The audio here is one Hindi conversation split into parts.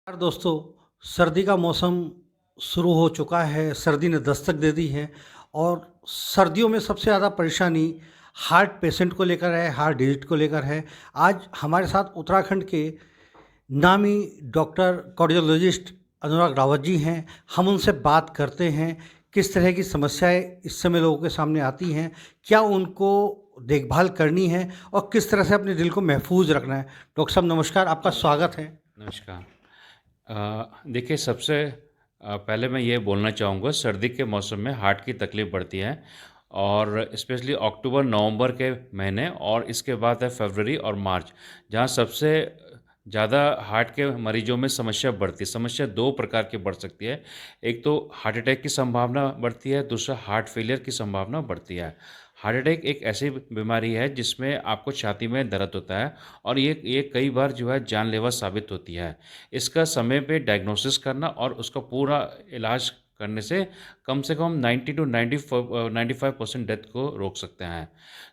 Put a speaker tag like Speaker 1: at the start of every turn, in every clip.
Speaker 1: यार दोस्तों, सर्दी का मौसम शुरू हो चुका है। सर्दी ने दस्तक दे दी है और सर्दियों में सबसे ज़्यादा परेशानी हार्ट पेशेंट को लेकर है, हार्ट डिजीज को लेकर है। आज हमारे साथ उत्तराखंड के नामी डॉक्टर कार्डियोलॉजिस्ट अनुराग रावत जी हैं। हम उनसे बात करते हैं किस तरह की समस्याएं इस समय लोगों के सामने आती हैं, क्या उनको देखभाल करनी है और किस तरह से अपने दिल को महफूज रखना है। डॉक्टर साहब नमस्कार, आपका स्वागत है।
Speaker 2: नमस्कार। देखिए सबसे पहले मैं ये बोलना चाहूँगा सर्दी के मौसम में हार्ट की तकलीफ़ बढ़ती है और स्पेशली अक्टूबर नवंबर के महीने और इसके बाद है फरवरी और मार्च, जहाँ सबसे ज़्यादा हार्ट के मरीजों में समस्या बढ़ती है। समस्या 2 प्रकार की बढ़ सकती है। एक तो हार्ट अटैक की संभावना बढ़ती है, दूसरा हार्ट फेलियर की संभावना बढ़ती है। हार्ट अटैक एक ऐसी बीमारी है जिसमें आपको छाती में दर्द होता है और ये कई बार जो है जानलेवा साबित होती है। इसका समय पे डायग्नोसिस करना और उसका पूरा इलाज करने से कम 90 टू 95% डेथ को रोक सकते हैं।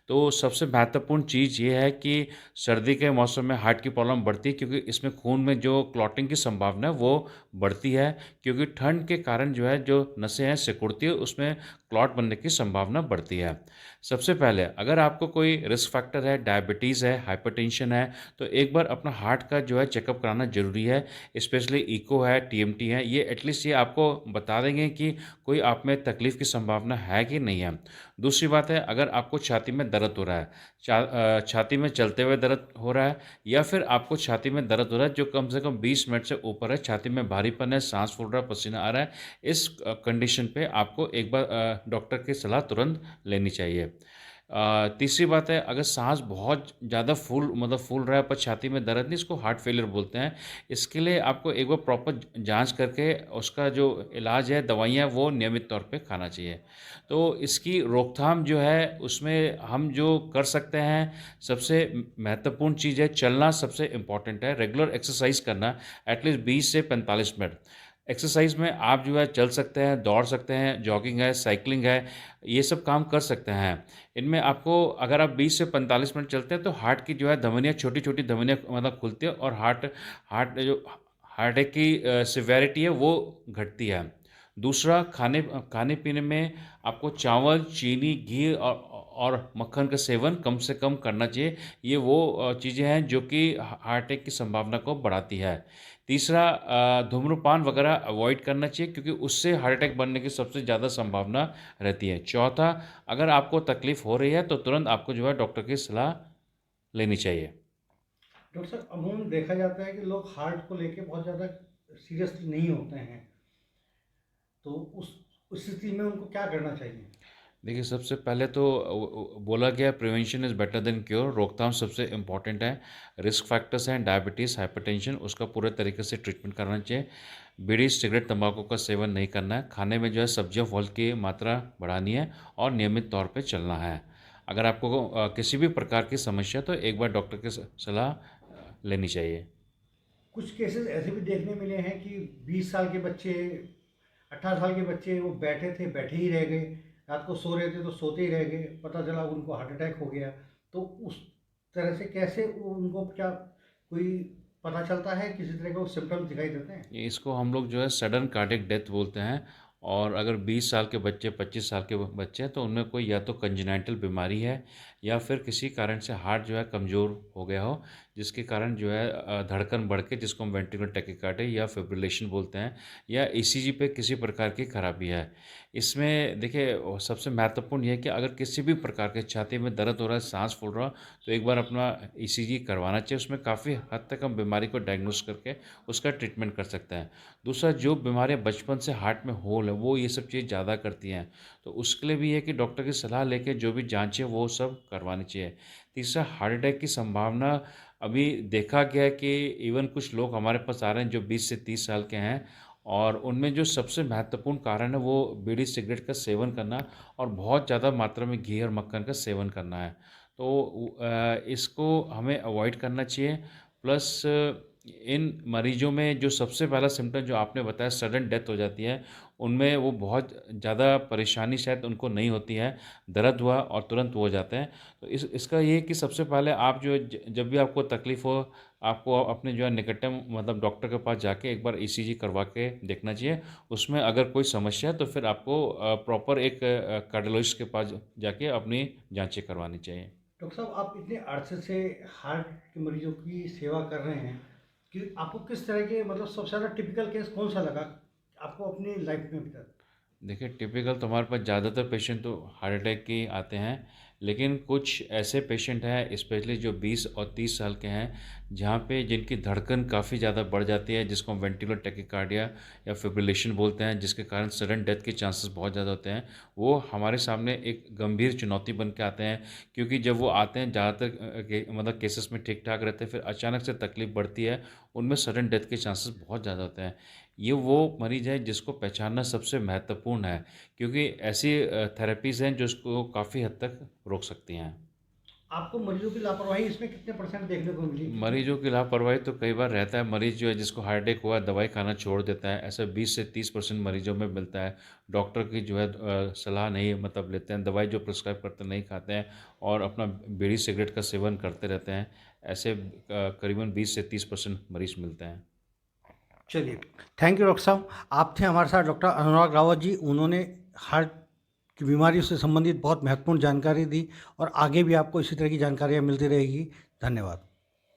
Speaker 2: तो सबसे महत्वपूर्ण चीज़ ये है कि सर्दी के मौसम में हार्ट की प्रॉब्लम बढ़ती है क्योंकि इसमें खून में जो क्लॉटिंग की संभावना है वो बढ़ती है, क्योंकि ठंड के कारण जो है जो नसें हैं सिकुड़ती है, उसमें क्लॉट बनने की संभावना बढ़ती है। सबसे पहले अगर आपको कोई रिस्क फैक्टर है, डायबिटीज़ है, हाइपरटेंशन है, तो एक बार अपना हार्ट का जो है चेकअप कराना ज़रूरी है। स्पेशली इको है, टीएमटी है, ये एटलीस्ट ये आपको बता देंगे कि कोई आप में तकलीफ़ की संभावना है कि नहीं है। दूसरी बात है, अगर आपको छाती में दर्द हो रहा है, छाती में चलते हुए दर्द हो रहा है या फिर आपको छाती में दर्द हो रहा है जो कम से कम 20 मिनट से ऊपर है, छाती में भारीपन है, साँस फूल रहा है, पसीना आ रहा है, इस कंडीशन पे आपको एक बार डॉक्टर की सलाह तुरंत लेनी चाहिए। तीसरी बात है, अगर साँस बहुत ज़्यादा फूल रहा है पर छाती में दर्द नहीं, इसको हार्ट फेलियर बोलते हैं। इसके लिए आपको एक बार प्रॉपर जाँच करके उसका जो इलाज है, दवाइयाँ वो नियमित तौर पे खाना चाहिए। तो इसकी रोकथाम जो है उसमें हम जो कर सकते हैं, सबसे महत्वपूर्ण चीज़ है चलना सबसे इम्पोर्टेंट है, रेगुलर एक्सरसाइज़ करना एटलीस्ट 20 से 45 मिनट। एक्सरसाइज़ में आप जो है चल सकते हैं, दौड़ सकते हैं, जॉगिंग है, साइक्लिंग है, ये सब काम कर सकते हैं। इनमें आपको अगर आप 20 से 45 मिनट चलते हैं तो हार्ट की जो है धमनियाँ छोटी-छोटी धमनियाँ मतलब खुलती है और हार्ट हार्ट जो हार्ट अटैक की सिवियरिटी है वो घटती है। दूसरा खाने-पीने में आपको चावल, चीनी, घी और मक्खन का सेवन कम से कम करना चाहिए। ये वो चीज़ें हैं जो कि हार्ट अटैक की संभावना को बढ़ाती है। तीसरा धूम्रपान वगैरह अवॉइड करना चाहिए क्योंकि उससे हार्ट अटैक बनने की सबसे ज़्यादा संभावना रहती है। चौथा, अगर आपको तकलीफ़ हो रही है तो तुरंत आपको जो है डॉक्टर की सलाह लेनी चाहिए।
Speaker 1: डॉक्टर साहब, अमूमन देखा जाता है कि लोग हार्ट को लेके बहुत ज़्यादा सीरियस नहीं होते हैं, तो उस स्थिति में उनको क्या करना चाहिए?
Speaker 2: देखिए, सबसे पहले तो बोला गया है prevention is better than cure, रोकथाम सबसे इम्पॉर्टेंट है। रिस्क फैक्टर्स हैं डायबिटीज़, हाइपरटेंशन, उसका पूरे तरीके से ट्रीटमेंट करना चाहिए। बीड़ी, सिगरेट, तंबाकू का सेवन नहीं करना है। खाने में जो है सब्जियों, फल की मात्रा बढ़ानी है और नियमित तौर पे चलना है। अगर आपको किसी भी प्रकार की समस्या तो एक बार डॉक्टर की सलाह लेनी चाहिए।
Speaker 1: कुछ केसेस ऐसे भी देखने मिले हैं कि 20 साल के बच्चे, 18 साल के बच्चे वो बैठे थे, बैठे ही रह गए, रात को सो रहे थे तो सोते ही रह गए, पता चला उनको हार्ट अटैक हो गया। तो उस तरह से कैसे उनको क्या कोई पता चलता है, किसी तरह के वो सिम्टम्स दिखाई देते हैं?
Speaker 2: इसको हम लोग जो है सडन कार्डियक डेथ बोलते हैं। और अगर 20 साल के बच्चे 25 साल के बच्चे हैं तो उनमें कोई या तो कंजेनाइटल बीमारी है या फिर किसी कारण से हार्ट जो है कमज़ोर हो गया हो, जिसके कारण जो है धड़कन बढ़ के जिसको हम वेंट्रिकुलर टैकीकार्डी या फिब्रिलेशन बोलते हैं, या ईसीजी पे किसी प्रकार की खराबी है। इसमें देखिए सबसे महत्वपूर्ण ये है कि अगर किसी भी प्रकार के छाती में दर्द हो रहा है, साँस फूल रहा हो, तो एक बार अपना ईसीजी करवाना चाहिए। उसमें काफ़ी हद तक हम बीमारी को डायग्नोस करके उसका ट्रीटमेंट कर सकते हैं। दूसरा, जो बीमारियाँ बचपन से हार्ट में होल है वो ये सब चीज़ ज़्यादा करती हैं, तो उसके लिए भी ये है कि डॉक्टर की सलाह लेके जो भी जाँचें वो सब करवानी चाहिए। तीसरा, हार्ट अटैक की संभावना अभी देखा गया है कि इवन कुछ लोग हमारे पास आ रहे हैं जो 20 से 30 साल के हैं और उनमें जो सबसे महत्वपूर्ण कारण है वो बीड़ी सिगरेट का सेवन करना और बहुत ज़्यादा मात्रा में घी और मक्खन का सेवन करना है। तो इसको हमें अवॉइड करना चाहिए। प्लस इन मरीजों में जो सबसे पहला सिम्पटम जो आपने बताया सडन डेथ हो जाती है, उनमें वो बहुत ज़्यादा परेशानी शायद उनको नहीं होती है, दर्द हुआ और तुरंत वो हो जाते हैं। तो इसका ये है कि सबसे पहले आप जो जब भी आपको तकलीफ़ हो, आपको अपने जो है निकटतम मतलब डॉक्टर के पास जाके एक बार ईसीजी करवा के देखना चाहिए। उसमें अगर कोई समस्या है तो फिर आपको प्रॉपर एक कार्डियोलॉजिस्ट के पास जाके अपनी जाँचें करवानी चाहिए।
Speaker 1: डॉक्टर साहब, आप इतने अरसे से हार्ट के मरीजों की सेवा कर रहे हैं कि आपको किस तरह के मतलब सबसे ज़्यादा टिपिकल केस कौन सा लगा आपको अपनी लाइफ में अभी तक?
Speaker 2: देखिए टिपिकल तो हमारे पास ज़्यादातर पेशेंट तो हार्ट अटैक के ही आते हैं, लेकिन कुछ ऐसे पेशेंट हैं स्पेशली जो 20 और 30 साल के हैं, जहाँ पे जिनकी धड़कन काफ़ी ज़्यादा बढ़ जाती है, जिसको हम वेंटिकुलर टैकीकार्डिया या फिब्रिलेशन बोलते हैं, जिसके कारण सडन डेथ के चांसेस बहुत ज़्यादा होते हैं। वो हमारे सामने एक गंभीर चुनौती बन के आते हैं, क्योंकि जब वो आते हैं ज़्यादातर मतलब केसेस में ठीक-ठाक रहते हैं, फिर अचानक से तकलीफ़ बढ़ती है, उनमें सडन डेथ के चांसेस बहुत ज़्यादा होते हैं। ये वो मरीज़ है जिसको पहचानना सबसे महत्वपूर्ण है, क्योंकि ऐसी थेरेपीज़ हैं जो इसको काफ़ी हद तक रोक सकती हैं।
Speaker 1: आपको मरीजों की लापरवाही इसमें कितने परसेंट देखने को मिली? क्योंकि
Speaker 2: मरीजों की लापरवाही तो कई बार रहता है, मरीज़ जो है जिसको हार्ट अटैक हुआ है दवाई खाना छोड़ देता है, ऐसा 20 से 30% मरीजों में मिलता है। डॉक्टर की जो है सलाह नहीं मतलब लेते हैं, दवाई जो प्रिस्क्राइब करते हैं नहीं खाते हैं और अपना बीड़ी सिगरेट का सेवन करते रहते हैं। ऐसे करीबन 20 से 30% मरीज़ मिलते हैं।
Speaker 1: चलिए, थैंक यू डॉक्टर साहब। आप थे हमारे साथ डॉक्टर अनुराग रावत जी। उन्होंने हार्ट की बीमारी से संबंधित बहुत महत्वपूर्ण जानकारी दी और आगे भी आपको इसी तरह की जानकारियाँ मिलती रहेगी। धन्यवाद।